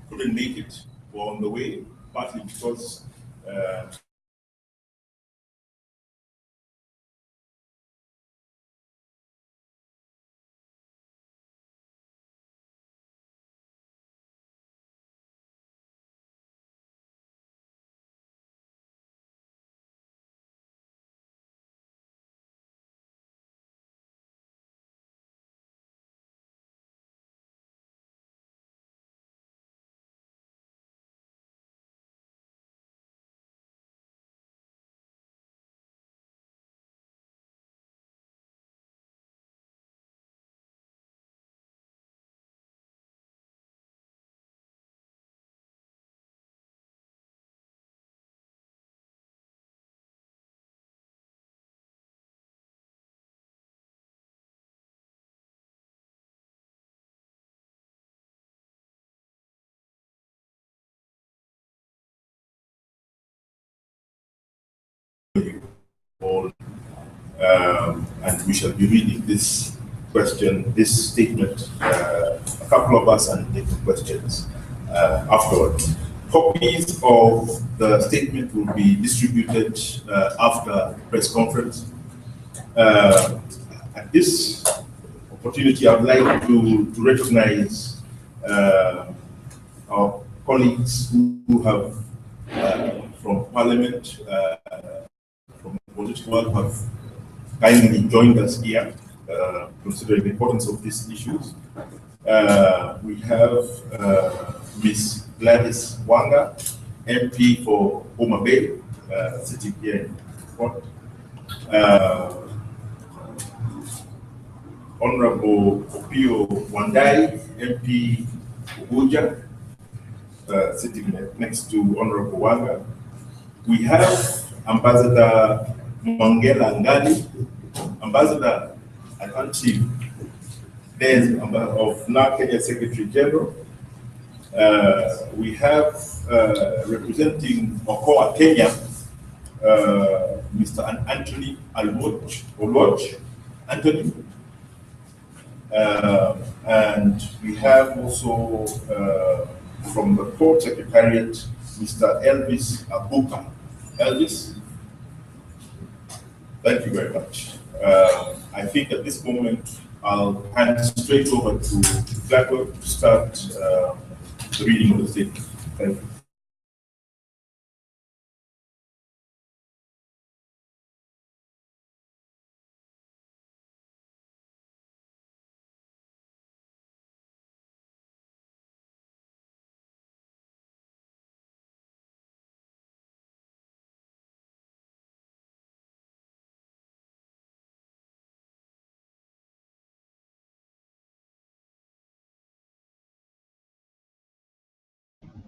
couldn't make it, were on the way, partly because all, and we shall be reading this question, this statement, a couple of us, and taking questions afterwards. Copies of the statement will be distributed after the press conference. At this opportunity, I'd like to recognize our colleagues who have, from Parliament, from the political world, who have kindly joined us here, considering the importance of these issues. We have Ms. Gladys Wanga, MP for Homa Bay, sitting here in front. Honorable Opio Wandai, MP Uguja, sitting next to Honorable Wanga. We have Ambassador Mangela Ngali, Ambassador, I can't see, there's of now Kenya Secretary General. We have representing Okoa, Kenya, Mr. Anthony Oloch, Anthony. And we have also from the Port Secretariat, Mr. Elvis Abuka. Elvis, thank you very much. I think at this moment, I'll hand straight over to Flacco to start the reading of the statement. Thank you.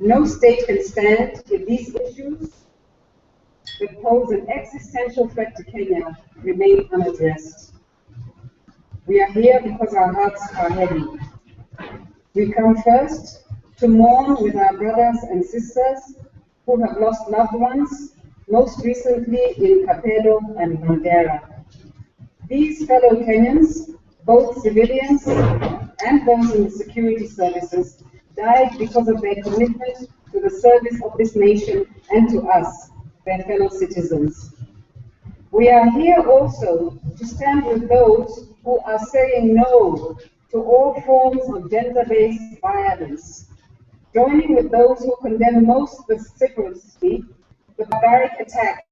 No state can stand if these issues that pose an existential threat to Kenya remain unaddressed. We are here because our hearts are heavy. We come first to mourn with our brothers and sisters who have lost loved ones, most recently in Kapedo and Mandera. These fellow Kenyans, both civilians and those in the security services, died because of their commitment to the service of this nation and to us, their fellow citizens. We are here also to stand with those who are saying no to all forms of gender-based violence, joining with those who condemn most vociferously the barbaric attack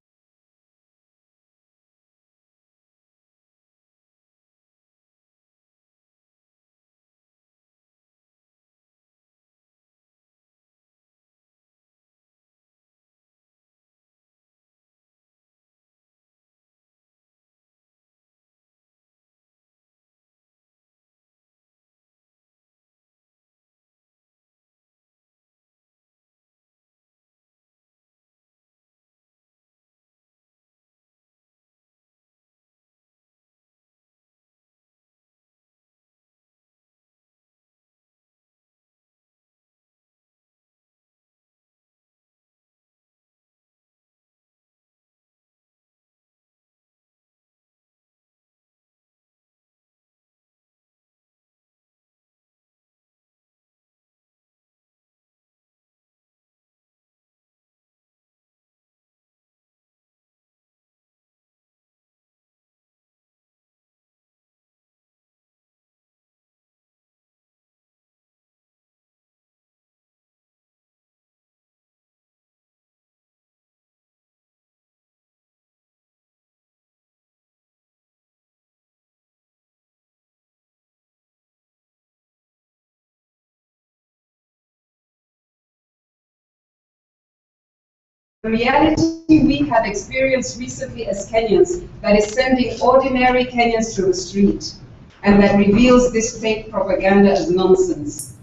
The reality we have experienced recently as Kenyans that is sending ordinary Kenyans to the street, and that reveals this fake propaganda as nonsense.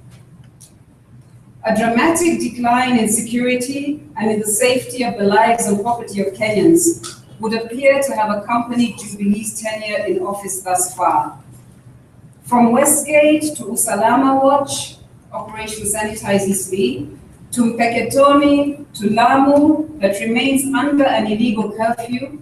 A dramatic decline in security and in the safety of the lives and property of Kenyans would appear to have accompanied Jubilee's tenure in office thus far. From Westgate to Usalama Watch, Operation Sanitize Eastleigh, to Mpeketoni, to Lamu, that remains under an illegal curfew,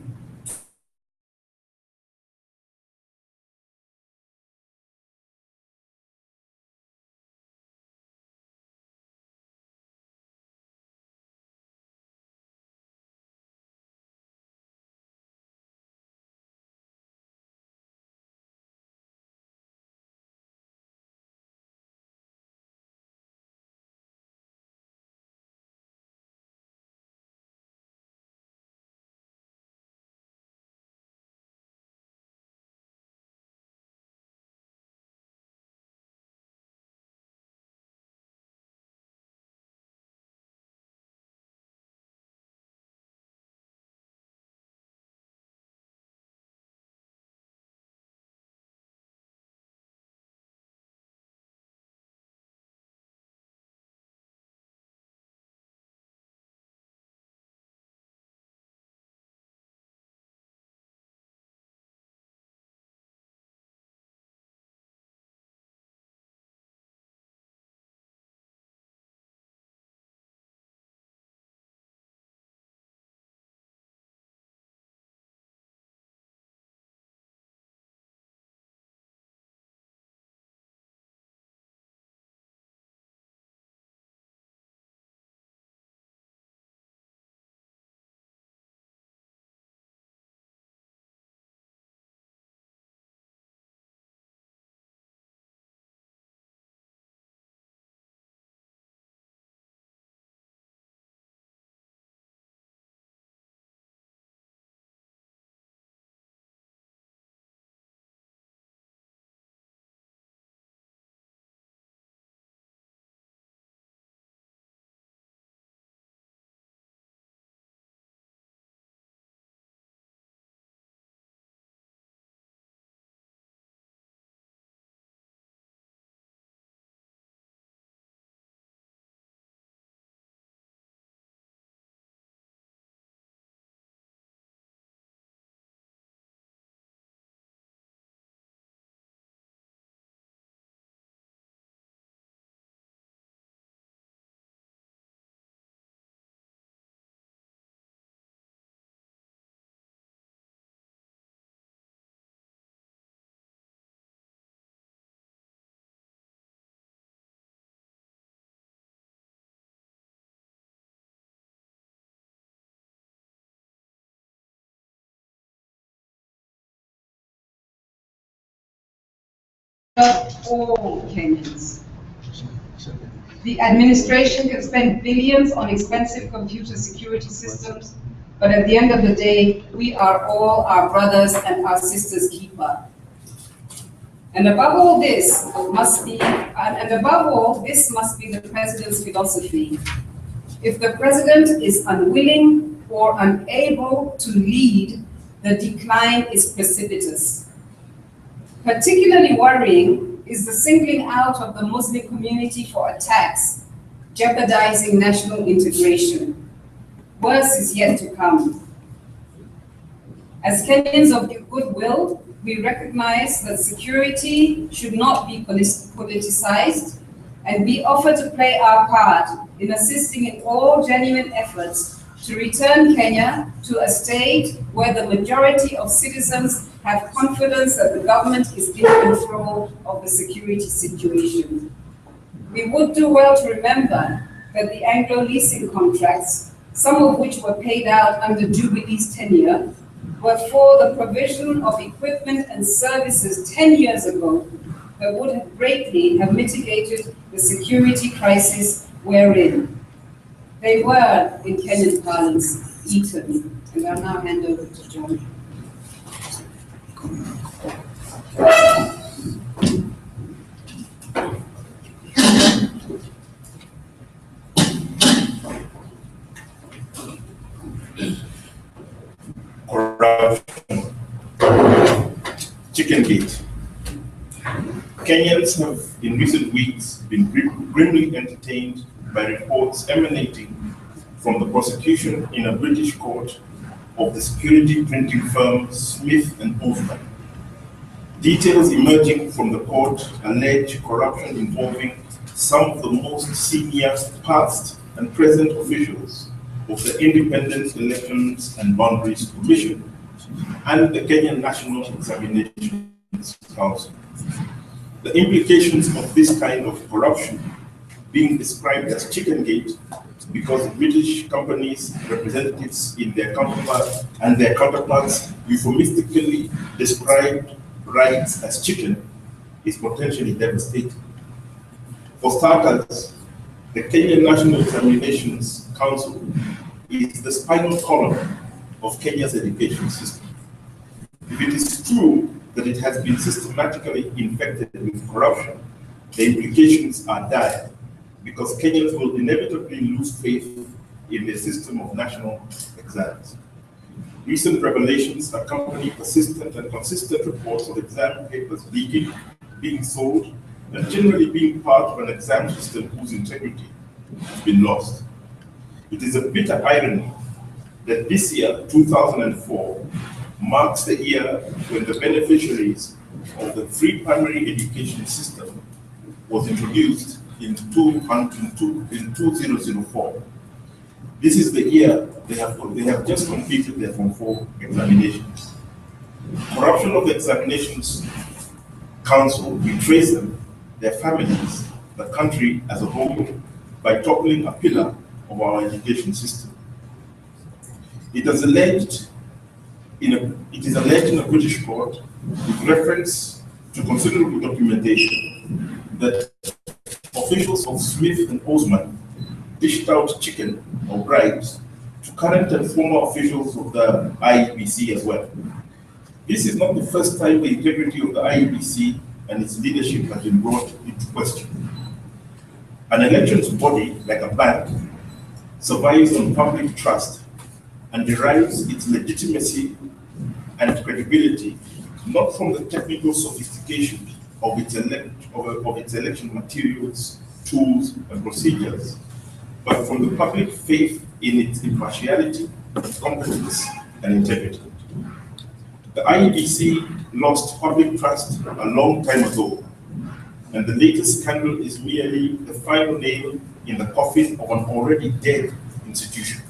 all Kenyans. The administration can spend billions on expensive computer security systems, but at the end of the day, we are all our brothers and our sisters' keeper. And above all this must be, this must be the president's philosophy. If the president is unwilling or unable to lead, the decline is precipitous. Particularly worrying is the singling out of the Muslim community for attacks, jeopardizing national integration. Worse is yet to come. As Kenyans of goodwill, we recognize that security should not be politicized, and we offer to play our part in assisting in all genuine efforts to return Kenya to a state where the majority of citizens have confidence that the government is in control of the security situation. We would do well to remember that the Anglo leasing contracts, some of which were paid out under Jubilee's tenure, were for the provision of equipment and services 10 years ago that would have greatly have mitigated the security crisis we're in. They were, in Kenyan parlance, eaten. And I'll now hand over to John. corruption. Chicken Gate. Kenyans have in recent weeks been grimly entertained by reports emanating from the prosecution in a British court of the security printing firm Smith and Osman. Details emerging from the court allege corruption involving some of the most senior past and present officials of the Independent Elections and Boundaries Commission and the Kenyan National Examinations Council. The implications of this kind of corruption being described as Chicken Gate because British companies' representatives in their counterparts euphemistically described rights as chicken is potentially devastating. For starters, the Kenyan National Examinations Council is the spinal column of Kenya's education system. If it is true that it has been systematically infected with corruption, the implications are dire because Kenyans will inevitably lose faith in the system of national exams. Recent revelations accompany persistent and consistent reports of exam papers leaking, being sold, and generally being part of an exam system whose integrity has been lost. It is a bitter irony that this year, 2004, marks the year when the beneficiaries of the free primary education system was introduced in 2004. This is the year they have just completed their Form 4 examinations. Corruption of the examinations council betrays them, their families, the country as a whole, by toppling a pillar of our education system. It is alleged in a British court with reference to considerable documentation that officials of Smith and Osman dished out chicken or bribes to current and former officials of the IEBC as well. This is not the first time the integrity of the IEBC and its leadership has been brought into question. An elections body, like a bank, survives on public trust and derives its legitimacy and credibility not from the technical sophistication of its election materials, tools, and procedures, but from the public faith in its impartiality, competence, and integrity. The IEBC lost public trust a long time ago, and the latest scandal is merely the final nail in the coffin of an already dead institution.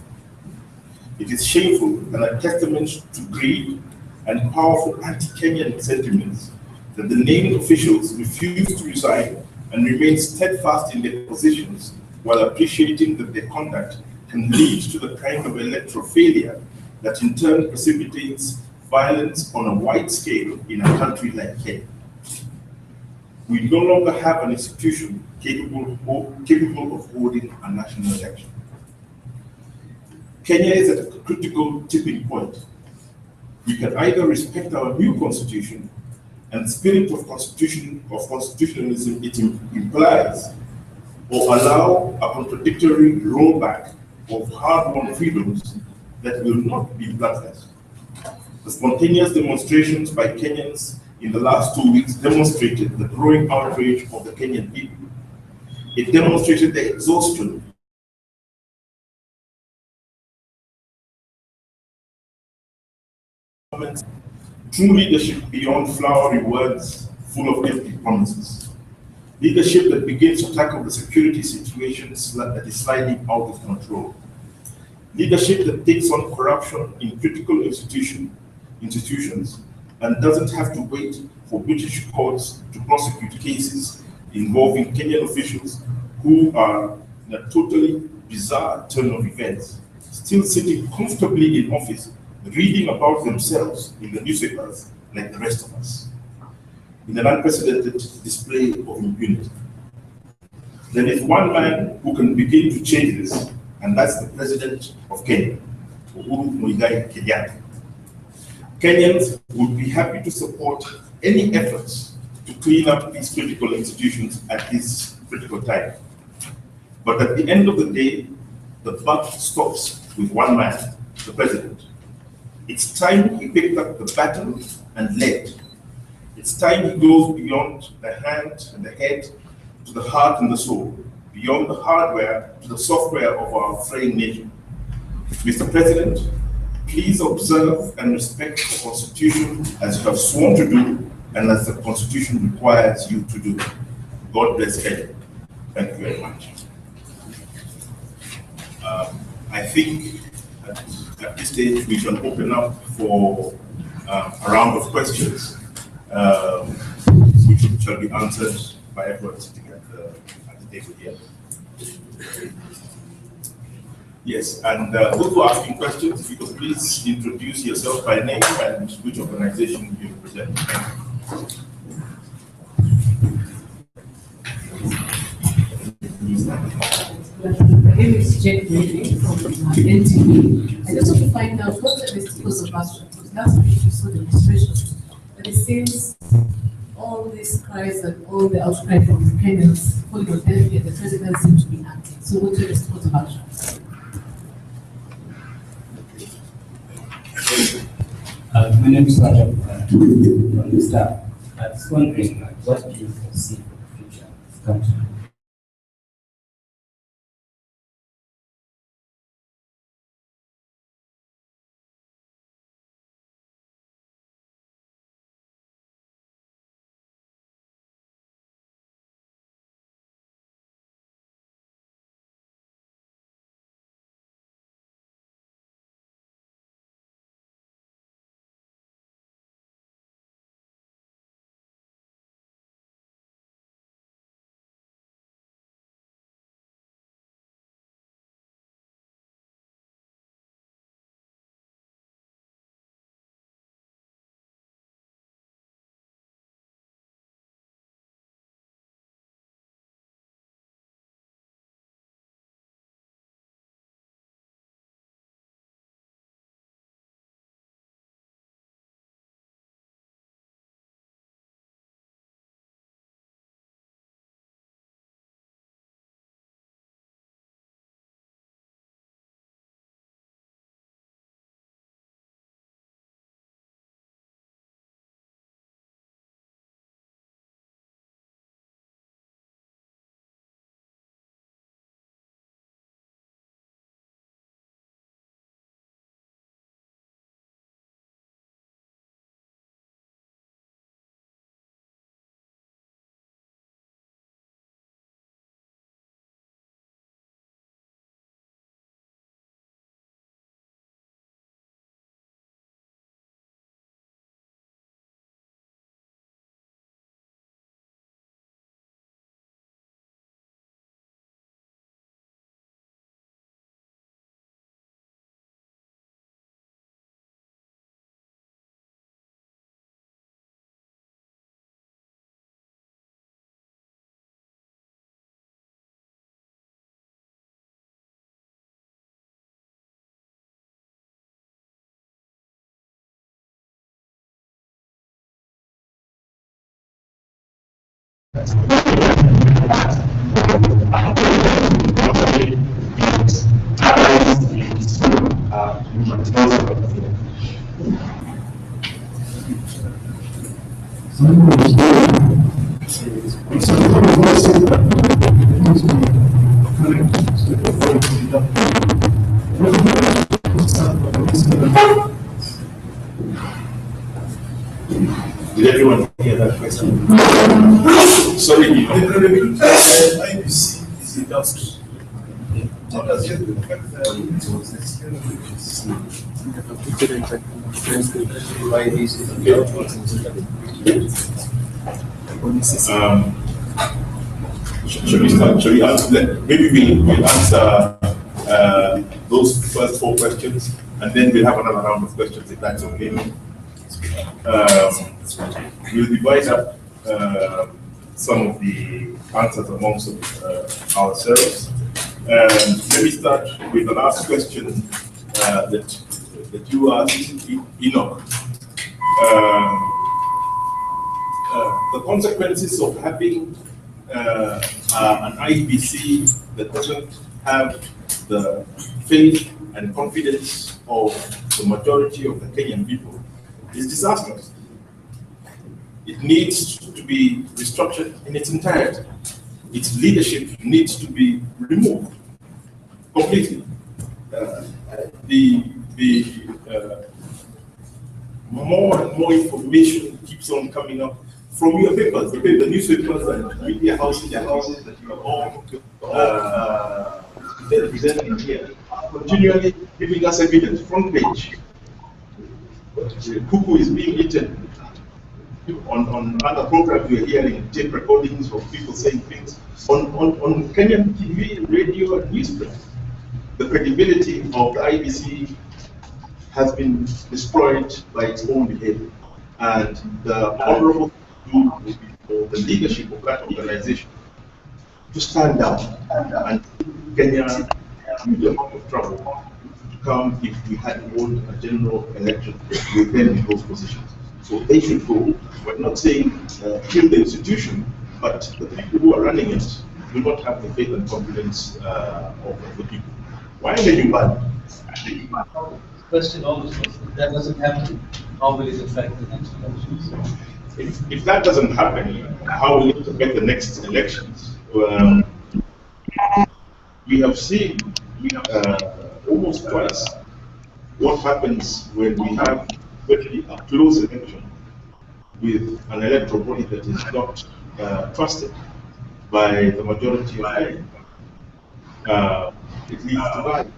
It is shameful and a testament to greed and powerful anti-Kenyan sentiments that the named officials refuse to resign and remain steadfast in their positions while appreciating that their conduct can lead to the kind of electoral failure that in turn precipitates violence on a wide scale in a country like Kenya. We no longer have an institution capable of holding a national election. Kenya is at a critical tipping point. We can either respect our new constitution and the spirit of constitutionalism it implies, or allow a contradictory rollback of hard-won freedoms that will not be bloodless. The spontaneous demonstrations by Kenyans in the last 2 weeks demonstrated the growing outrage of the Kenyan people. It demonstrated the exhaustion true leadership beyond flowery words full of empty promises. Leadership that begins to tackle the security situation that is sliding out of control. Leadership that takes on corruption in critical institutions and doesn't have to wait for British courts to prosecute cases involving Kenyan officials who are, in a totally bizarre turn of events, still sitting comfortably in office, reading about themselves in the newspapers like the rest of us, in an unprecedented display of impunity. There is one man who can begin to change this, and that's the President of Kenya, Uhuru Muigai Kenyatta. Kenyans would be happy to support any efforts to clean up these critical institutions at this critical time. But at the end of the day, the buck stops with one man, the President. It's time he picked up the baton and led. It's time he goes beyond the hand and the head to the heart and the soul, beyond the hardware to the software of our frail nation. Mr. President, please observe and respect the Constitution as you have sworn to do and as the Constitution requires you to do. God bless Kenya. Thank you very much. I think at this stage we shall open up for a round of questions, which shall be answered by everyone sitting at the table here. Yes, and those who are asking questions, if you could please introduce yourself by name and which organization you represent. My name is Jen Bailey from NTV. I just want to find out what the festivals of action, because last week we saw demonstrations, but it seems all these cries and all the outcry from Kenyans calling on NTV and the president seem to be acting. So what's the festivals of action? My name is Rajab from the staff. I was wondering, what do you foresee for the future of this country? Did everyone hear that question? Sorry, IBC is industry. What does it affect Should we start? Should we answer? Maybe we'll answer those first 4 questions, and then we'll have another round of questions if that's okay. We'll divide up some of the answers amongst ourselves. Let me start with the last question that you asked, Enoch. The consequences of having an IBC that doesn't have the faith and confidence of the majority of the Kenyan people is disastrous. It needs to be restructured in its entirety. Its leadership needs to be removed completely. More and more information keeps on coming up from your papers, the newspapers and media houses that you are all representing here, continually giving us evidence, front page. Cuckoo is being eaten. On other programs, we are hearing tape recordings of people saying things on Kenyan TV, radio, and newsprint. The credibility of the IBC has been destroyed by its own behavior, and the honorable for the leadership of that organization to stand down and Kenya huge amount of trouble to come if we had won a general election with them in those positions. So they should go. We're not saying kill the institution, but the people who are running it do not have the faith and confidence of the people. Why are they bad? The question always was, if that doesn't happen, how will it affect the next elections? If that doesn't happen, how will it affect the next elections? We have seen almost twice what happens when we have really a close election with an electoral body that is not trusted by the majority of Kenyans. It leads to violence.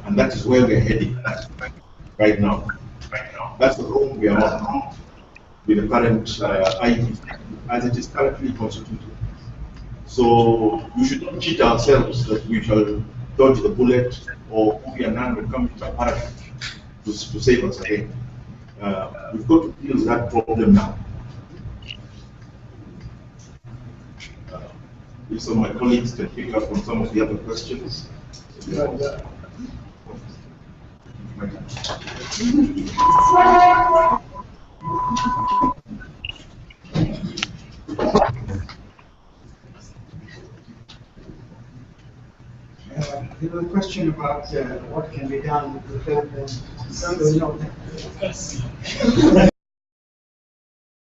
And that is where we're heading right now. That's the road we are on with the current IEP as it is currently constituted. So we should not cheat ourselves that we shall dodge the bullet or Kofi Annan will come into a paradigm to save us again. We've got to deal with that problem now. If some of my colleagues can pick up on some of the other questions. There was a question about what can be done to help them.